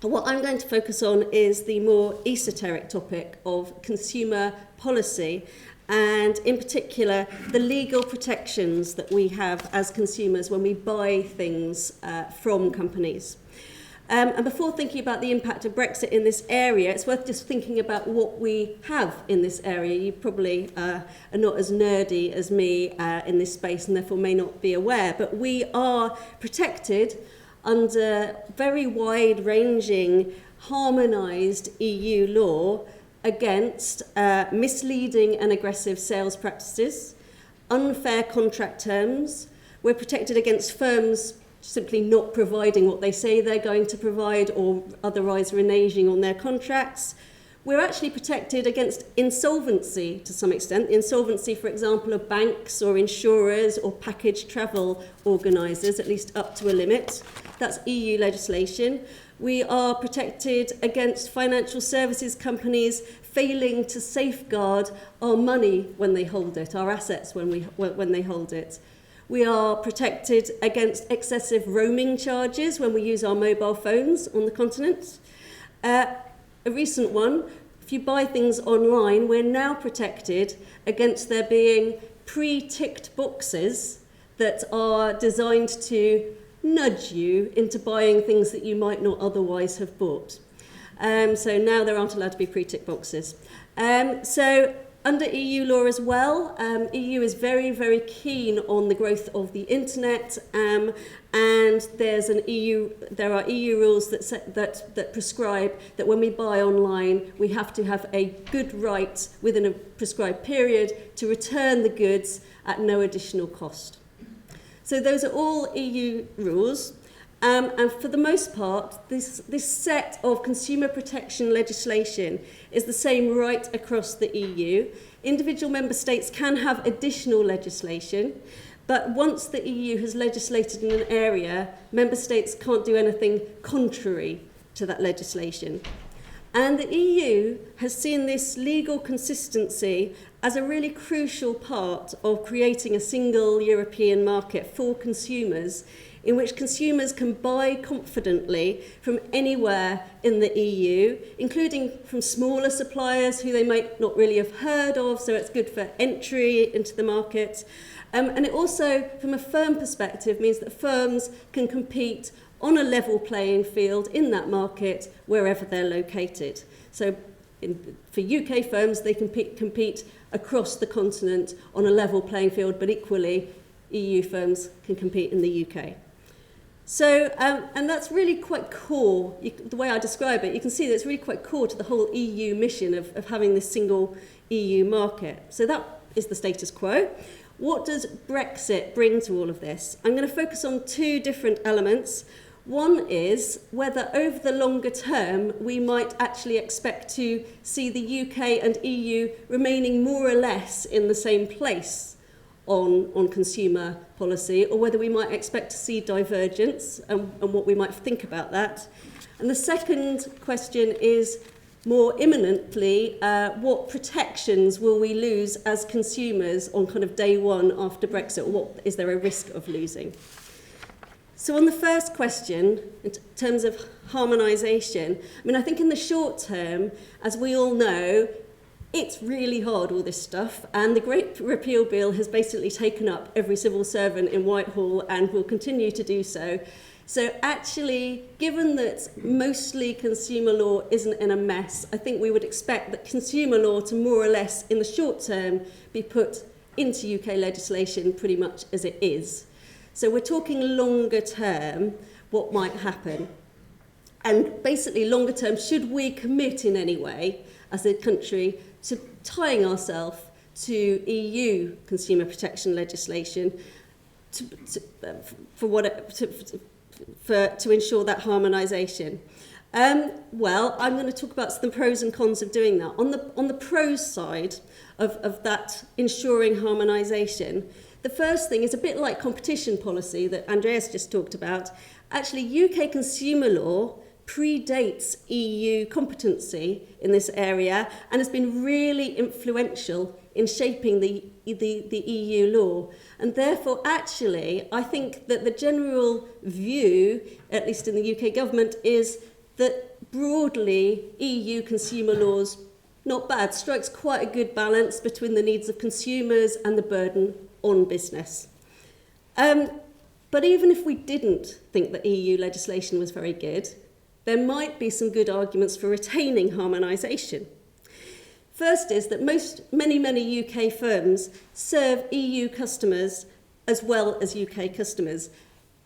What I'm going to focus on is the more esoteric topic of consumer policy, and in particular the legal protections that we have as consumers when we buy things from companies. And before thinking about the impact of Brexit in this area, it's worth just thinking about what we have in this area. You probably are not as nerdy as me in this space and therefore may not be aware, but we are protected under very wide-ranging, harmonised EU law against misleading and aggressive sales practices, unfair contract terms. We're protected against firms simply not providing what they say they're going to provide or otherwise reneging on their contracts. We're actually protected against insolvency to some extent. Insolvency, for example, of banks or insurers or package travel organisers, at least up to a limit. That's EU legislation. We are protected against financial services companies failing to safeguard our money when they hold it, our assets when they hold it. We are protected against excessive roaming charges when we use our mobile phones on the continent. A recent one, if you buy things online, we're now protected against there being pre-ticked boxes that are designed to nudge you into buying things that you might not otherwise have bought. So now there aren't allowed to be pre-ticked boxes. So under EU law as well, EU is very, very keen on the growth of the internet, and there are EU rules that prescribe that when we buy online, we have to have a good right within a prescribed period to return the goods at no additional cost. So those are all EU rules. And for the most part, this set of consumer protection legislation is the same right across the EU. Individual member states can have additional legislation, but once the EU has legislated in an area, member states can't do anything contrary to that legislation. And the EU has seen this legal consistency as a really crucial part of creating a single European market for consumers, in which consumers can buy confidently from anywhere in the EU, including from smaller suppliers who they might not really have heard of, so it's good for entry into the market. And it also, from a firm perspective, means that firms can compete on a level playing field in that market wherever they're located. So for UK firms, they compete across the continent on a level playing field, but equally EU firms can compete in the UK. So, and that's really quite core. The way I describe it, you can see that it's really quite core to the whole EU mission of having this single EU market. So that is the status quo. What does Brexit bring to all of this? I'm going to focus on two different elements. One is whether over the longer term we might actually expect to see the UK and EU remaining more or less in the same place on consumer policy, or whether we might expect to see divergence and what we might think about that. And the second question is more imminently, what protections will we lose as consumers on kind of day one after Brexit? What is there a risk of losing? So on the first question, in terms of harmonisation, I mean, I think in the short term, as we all know, it's really hard, all this stuff, and the Great Repeal Bill has basically taken up every civil servant in Whitehall and will continue to do so. So actually, given that mostly consumer law isn't in a mess, I think we would expect that consumer law to more or less, in the short term, be put into UK legislation pretty much as it is. So we're talking longer term, what might happen. And basically, longer term, should we commit in any way as a country to tying ourselves to EU consumer protection legislation to ensure that harmonisation? Well, I'm going to talk about the pros and cons of doing that. On the pros side of that ensuring harmonisation, the first thing is a bit like competition policy that Andreas just talked about. Actually, UK consumer law predates EU competency in this area and has been really influential in shaping the EU law. And therefore, actually, I think that the general view, at least in the UK government, is that broadly, EU consumer laws, not bad, strikes quite a good balance between the needs of consumers and the burden on business. But even if we didn't think that EU legislation was very good, there might be some good arguments for retaining harmonisation. First is that many UK firms serve EU customers as well as UK customers.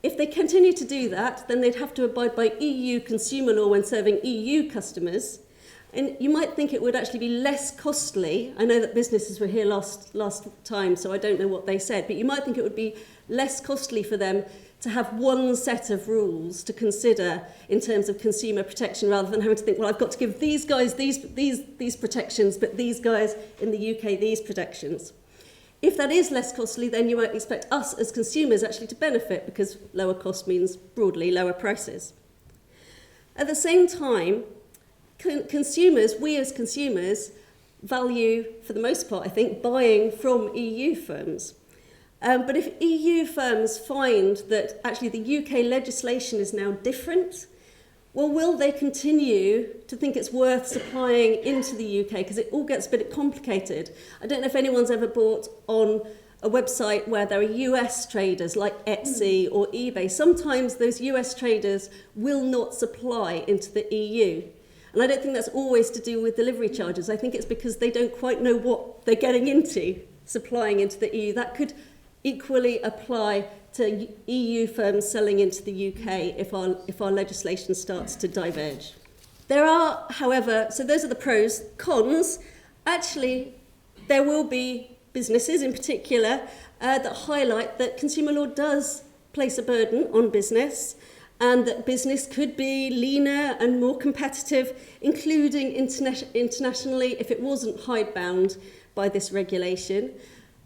If they continue to do that, then they'd have to abide by EU consumer law when serving EU customers. And you might think it would actually be less costly. I know that businesses were here last time, so I don't know what they said, but you might think it would be less costly for them to have one set of rules to consider in terms of consumer protection, rather than having to think, well, I've got to give these guys these protections, but these guys in the UK these protections. If that is less costly, then you might expect us as consumers actually to benefit, because lower cost means broadly lower prices. At the same time, we as consumers value, for the most part, I think, buying from EU firms. But if EU firms find that actually the UK legislation is now different, well, will they continue to think it's worth supplying into the UK? Because it all gets a bit complicated. I don't know if anyone's ever bought on a website where there are US traders like Etsy or eBay. Sometimes those US traders will not supply into the EU. And I don't think that's always to do with delivery charges. I think it's because they don't quite know what they're getting into supplying into the EU. That could equally apply to EU firms selling into the UK if our legislation starts to diverge. There are, however, so those are the pros. Cons, actually, there will be businesses in particular that highlight that consumer law does place a burden on business, and that business could be leaner and more competitive, including internationally, if it wasn't hidebound by this regulation.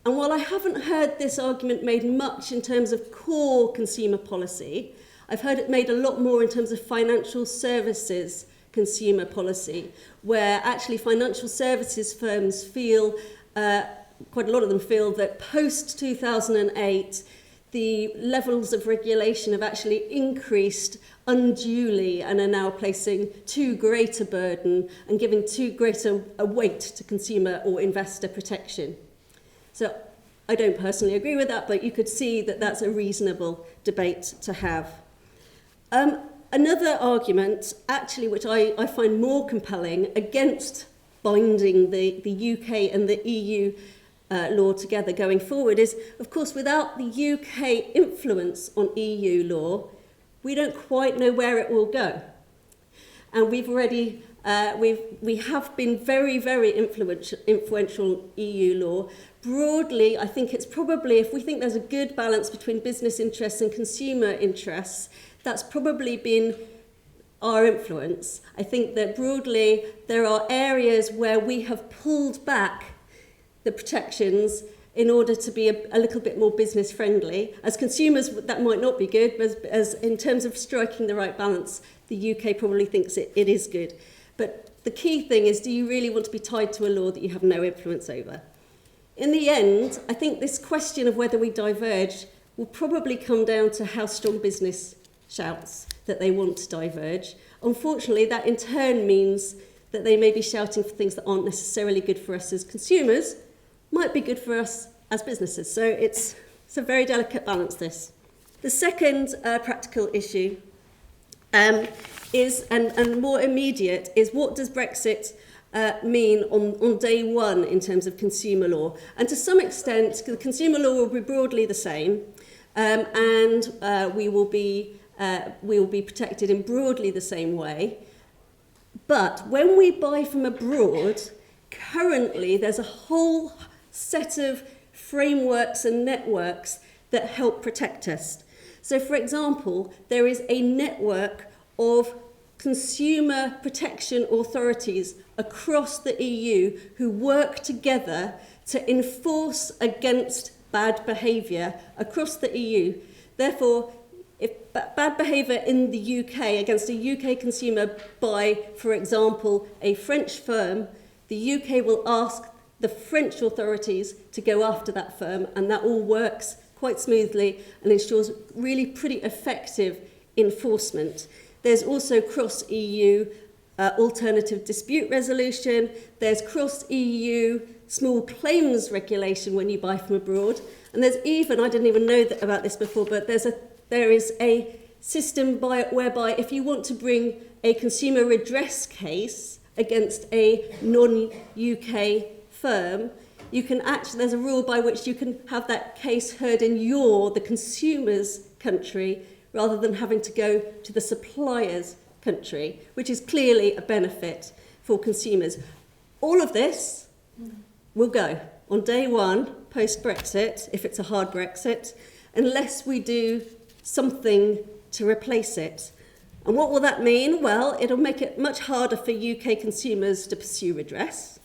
And while I haven't heard this argument made much in terms of core consumer policy, I've heard it made a lot more in terms of financial services consumer policy, where actually financial services firms feel, quite a lot of them feel, that post-2008, the levels of regulation have actually increased unduly and are now placing too great a burden and giving too great a weight to consumer or investor protection. So I don't personally agree with that, but you could see that that's a reasonable debate to have. Another argument, actually, which I find more compelling against binding the UK and the EU law together going forward is, of course, without the UK influence on EU law, we don't quite know where it will go. And we've already, we have been very, very influential EU law. Broadly, I think it's probably, if we think there's a good balance between business interests and consumer interests, that's probably been our influence. I think that broadly, there are areas where we have pulled back the protections in order to be a little bit more business friendly. As consumers, that might not be good, but as in terms of striking the right balance, the UK probably thinks it is good. But the key thing is, do you really want to be tied to a law that you have no influence over? In the end, I think this question of whether we diverge will probably come down to how strong business shouts that they want to diverge. Unfortunately, that in turn means that they may be shouting for things that aren't necessarily good for us as consumers, might be good for us as businesses. So it's a very delicate balance, this. The second practical issue is, and more immediate, is what does Brexit mean on day one in terms of consumer law? And to some extent, the consumer law will be broadly the same, and we will be protected in broadly the same way. But when we buy from abroad, currently there's a whole set of frameworks and networks that help protect us. So, for example, there is a network of consumer protection authorities across the EU who work together to enforce against bad behaviour across the EU. Therefore, if bad behaviour in the UK against a UK consumer by, for example, a French firm, the UK will ask the French authorities to go after that firm, and that all works quite smoothly and ensures really pretty effective enforcement. There's also cross-EU alternative dispute resolution, there's cross-EU small claims regulation when you buy from abroad, and there's even, I didn't even know about this before, but there is a system whereby if you want to bring a consumer redress case against a non-UK firm, you can actually, there's a rule by which you can have that case heard in the consumer's country, rather than having to go to the supplier's country, which is clearly a benefit for consumers. All of this will go on day one, post-Brexit, if it's a hard Brexit, unless we do something to replace it. And what will that mean? Well, it'll make it much harder for UK consumers to pursue redress.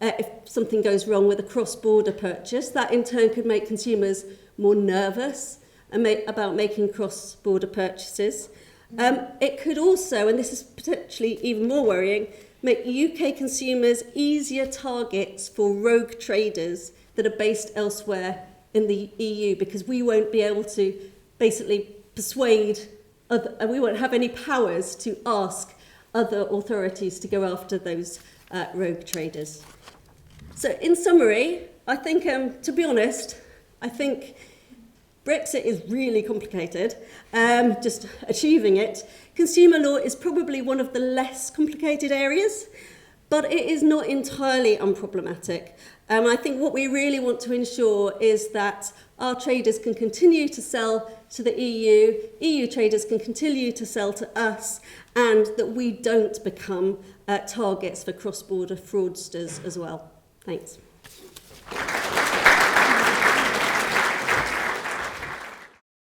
If something goes wrong with a cross-border purchase, that in turn could make consumers more nervous about making cross-border purchases. It could also, and this is potentially even more worrying, make UK consumers easier targets for rogue traders that are based elsewhere in the EU, because we won't be able to basically persuade, we won't have any powers to ask other authorities to go after those rogue traders. So in summary, I think, to be honest, I think Brexit is really complicated, just achieving it. Consumer law is probably one of the less complicated areas, but it is not entirely unproblematic. I think what we really want to ensure is that our traders can continue to sell to the EU traders can continue to sell to us, and that we don't become targets for cross-border fraudsters as well. Thanks.